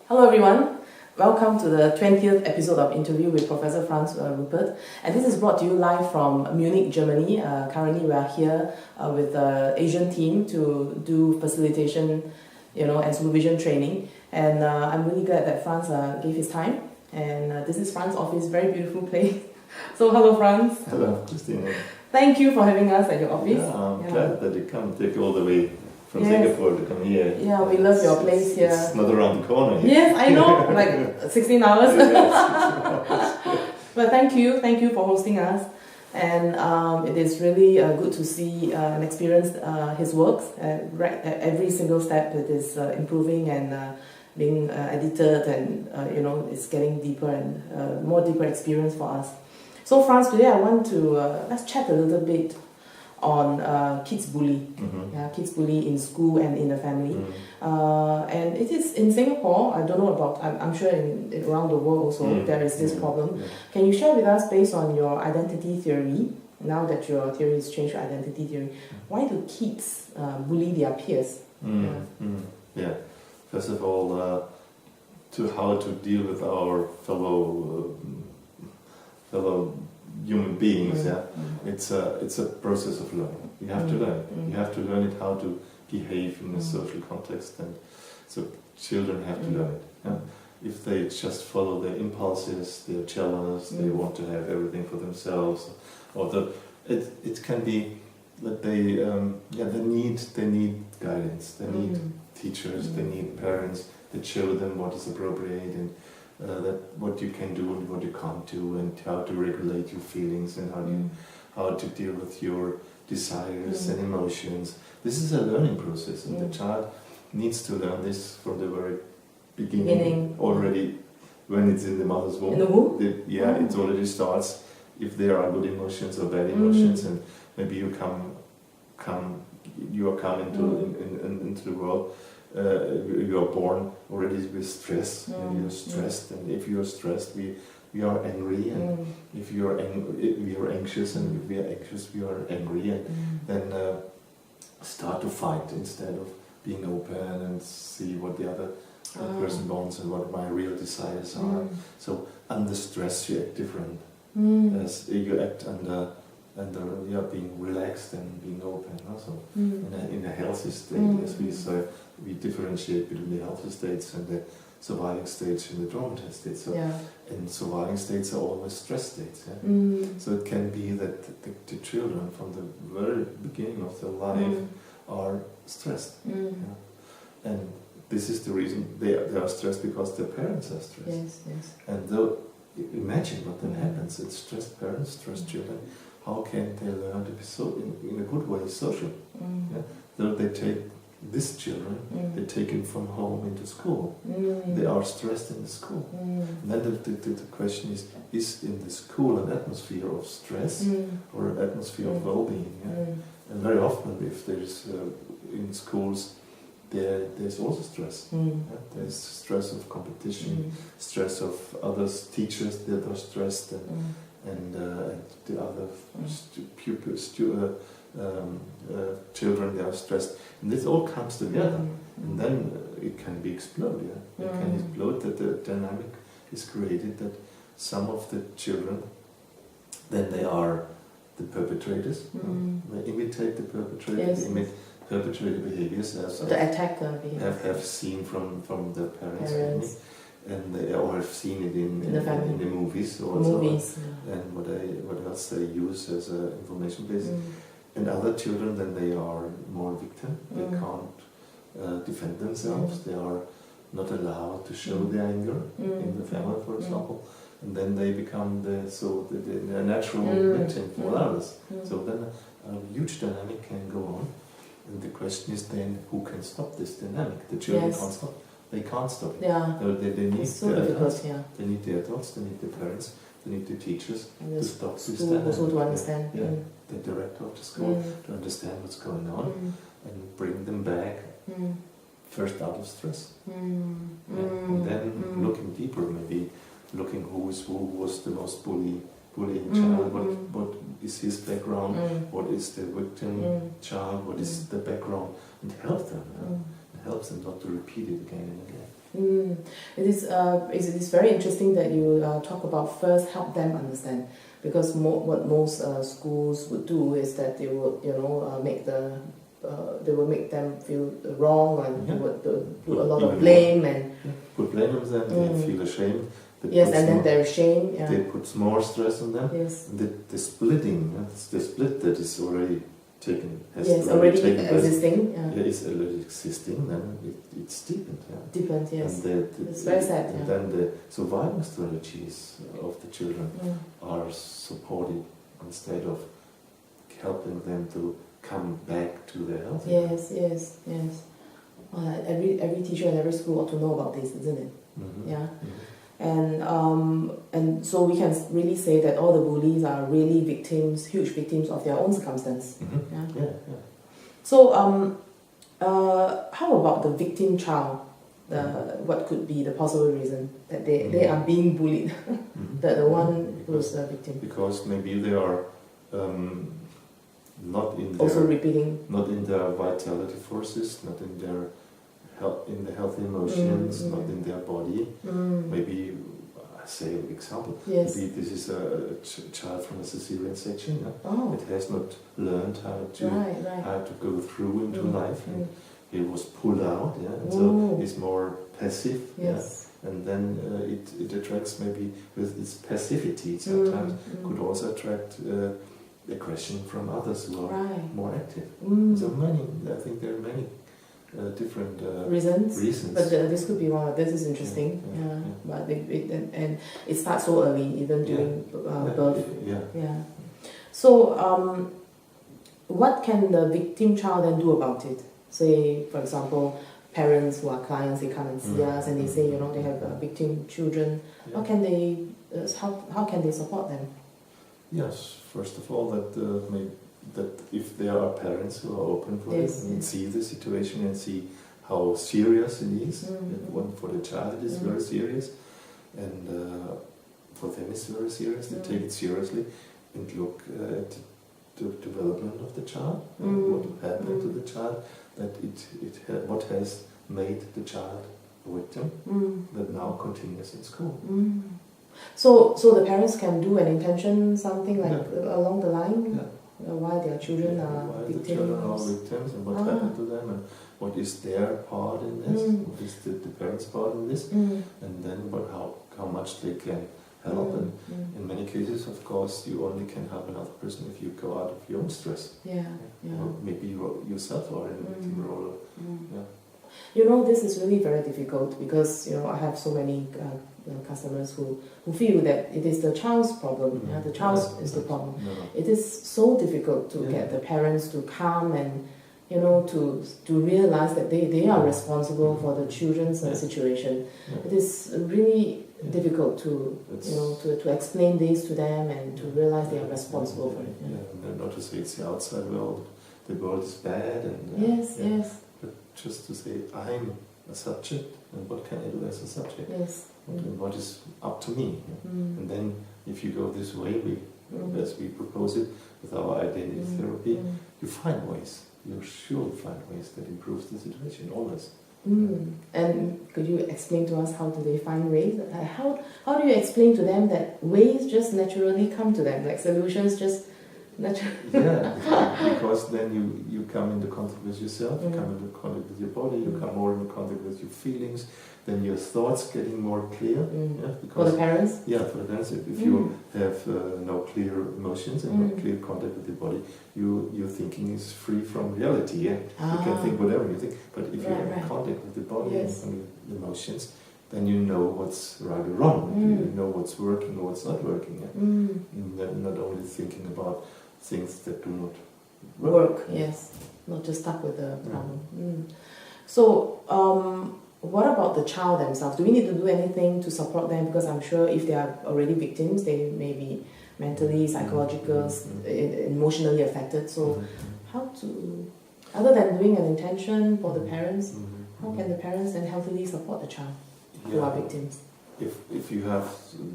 Hello everyone, welcome to the 20th episode of Interview with Professor Franz Ruppert, and this is brought to you live from Munich, Germany. Currently we are here with the Asian team to do facilitation and supervision training, and I'm really glad that Franz gave his time, and this is Franz's office, very beautiful place. So hello Franz. Hello Christina. Thank you for having us at your office. Yeah, I'm glad that you come take all the way from Singapore to come here. Yeah, we love your place here. It's not around the corner here. Yes, I know, like 16 hours. Yeah, 16 hours. But thank you for hosting us. And it is really good to see and experience his works. Every single step it is improving and being edited, and it's getting deeper and more deeper experience for us. So Franz, today I want to let's chat a little bit on kids bully, kids bully in school and in the family, and it is in Singapore. I don't know about. I'm sure around the world also there is this problem. Can you share with us, based on your identity theory, now that your theory has changed to identity theory, why do kids bully their peers? Yeah. First of all, to how to deal with our fellow human beings, it's a process of learning. You have to learn. You have to learn it how to behave in a social context, and so children have to learn it. Yeah? If they just follow their impulses, they're jealous, they want to have everything for themselves, or it can be that they need guidance, they need teachers, they need parents that show them what is appropriate, and that what you can do and what you can't do, and how to regulate your feelings, and how to deal with your desires and emotions. This is a learning process, and the child needs to learn this from the very beginning. Already when it's in the mother's womb. In the womb? It already starts. If there are good emotions or bad emotions, and maybe you are coming into the world. You are born already with stress, and you're stressed, and if you are stressed, we are angry, and if we are anxious, and if we are anxious, we are angry, and then start to fight instead of being open and see what the other person wants and what my real desires are. So under stress you act different, as you act under being relaxed and being open. Also, in a healthy state, as we say, we differentiate between the healthy states and the surviving states and the traumatized states. So, and surviving states are always stress states. So it can be that the children from the very beginning of their life are stressed, and this is the reason they are stressed, because their parents are stressed. And though, imagine what then happens. It's stressed parents, stressed children. How can they learn to be in a good way social? Though they take these children, they take them from home into school. They are stressed in the school. And then the question is in the school an atmosphere of stress or an atmosphere of well-being? And very often, if there's in schools, there's also stress. There's stress of competition, stress of others, teachers that are stressed, and the other pupils, children, they are stressed, and this all comes together, and then it can be exploded. It can explode, that the dynamic is created that some of the children, then they are the perpetrators. They imitate the perpetrators, they imitate perpetrator behaviors as the attacker behavior. Have seen from their parents. And they all have seen it in the movies also, and what else they use as an information base. And other children, then they are more victim. They can't defend themselves. They are not allowed to show their anger in the family, for example. And then they become the natural victim for others. So then a huge dynamic can go on. And the question is then, who can stop this dynamic? The children can't stop. They can't stop it. They need the adults. They need the adults. They need the parents. They need the teachers to stop this dynamic. Also to understand. The director of the school to understand what's going on and bring them back first out of stress. And then looking deeper, maybe looking who was the most bullying child, what is his background, what is the victim child, what is the background, and help them. helps them not to repeat it again and again. It is very interesting that you talk about first help them understand, because what most schools would do is that they would make them feel wrong, and they would do a lot of blame and put blame on them. They feel ashamed. Yes, and then they're ashamed. Yeah. They put more stress on them. Yes. The splitting, the split that is already taken, already existing. It's already existing. Then it's deepened. Yeah. Deepened, yes. And it's very sad. And then the survival strategies of the children are supported instead of helping them to come back to their health. Yes. Every teacher and every school ought to know about this, isn't it? Yeah. And so we can really say that all the bullies are really huge victims of their own circumstance. Yeah. So how about the victim child? What could be the possible reason that they are being bullied? the one who's the victim. Because maybe they are not in their vitality forces, not in their the healthy emotions, not in their body. Maybe, I say an example, maybe this is a child from a cesarean section. It has not learned how to go through into life, and he was pulled out, and so he's more passive. And then it attracts, maybe with its passivity, sometimes could also attract aggression from others who are more active. So I think there are many different reasons. But this could be one of this is interesting. But it starts so early, even during birth. So what can the victim child then do about it? Say, for example, parents who are clients, they come and see us and they say, they have victim children. How can they support them? Yes, first of all, that if there are parents who are open for it and see the situation and see how serious it is, for the child it is very serious, and for them it's very serious, they take it seriously and look at the development of the child, what happened to the child, that what has made the child a victim that now continues in school. So the parents can do an intention, something like along the line, why their children are victims. The children are victims, and what happened to them, and what is their part in this, what is the parents' part in this, and then how much they can help. And in many cases, of course, you only can help another person if you go out of your own stress. Or maybe you yourself are in a victim role. This is really very difficult, because I have so many customers who feel that it is the child's problem. The child is the problem. It is so difficult to get the parents to come and to realize that they are responsible for the children's situation. It is really difficult to explain this to them and to realize they are responsible for it. And not to say it's the outside world, the world is bad, and yes. But just to say I'm a subject, and what can I do as a subject? And what is up to me? And then if you go this way, as we propose it with our identity therapy, you find ways. You sure find ways that improves the situation always. And could you explain to us how do they find ways? How do you explain to them that ways just naturally come to them, like solutions just naturally? Because then you come into contact with yourself, you come into contact with your body, you come more into contact with your feelings, then your thoughts getting more clear. Because, for the parents? Yeah, for the parents. If you have no clear emotions and no clear contact with your body, your thinking is free from reality. You can think whatever you think, but if you're in contact with the body and with the emotions, then you know what's right or wrong. You know what's working or what's not working. You're not only thinking about things that do not work. Not just stuck with the problem. So, what about the child themselves? Do we need to do anything to support them? Because I'm sure if they are already victims, they may be mentally, psychologically, emotionally affected. So, how to, other than doing an intention for the parents, how can the parents then healthily support the child who are victims? If you have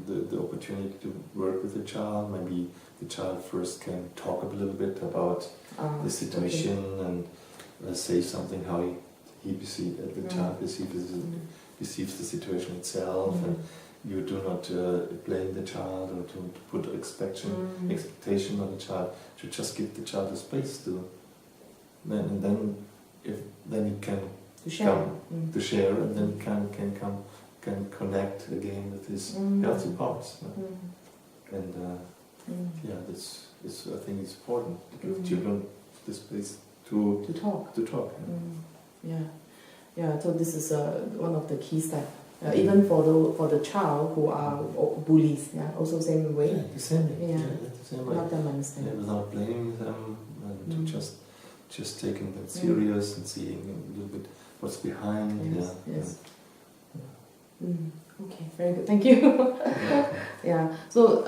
the opportunity to work with the child, maybe the child first can talk a little bit about the situation and say something how the child perceives the situation itself, and you do not blame the child or to put expectation on the child. You just give the child the space to, and then he can come to share, and then can connect again with his healthy parts. And I think it's important to give children the space to talk. So this is one of the key steps. Even for the child who are bullies, also same way. The same way. The same way. Help them understand. Without blaming them, and just taking them serious and seeing a little bit what's behind. Yes. Okay, very good. Thank you. So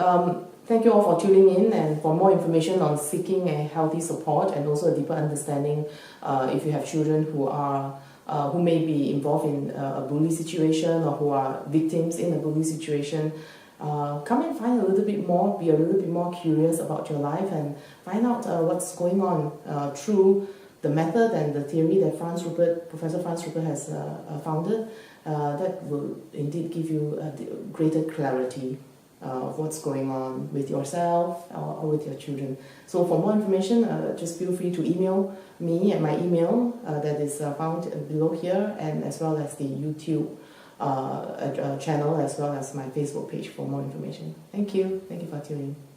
thank you all for tuning in, and for more information on seeking a healthy support and also a deeper understanding, if you have children who may be involved in a bully situation or who are victims in a bully situation, come and find a little bit more, be a little bit more curious about your life and find out what's going on through the method and the theory that Professor Franz Ruppert has founded. That will indeed give you greater clarity of what's going on with yourself or with your children. So for more information, just feel free to email me at my email that is found below here, and as well as the YouTube channel, as well as my Facebook page for more information. Thank you for tuning in.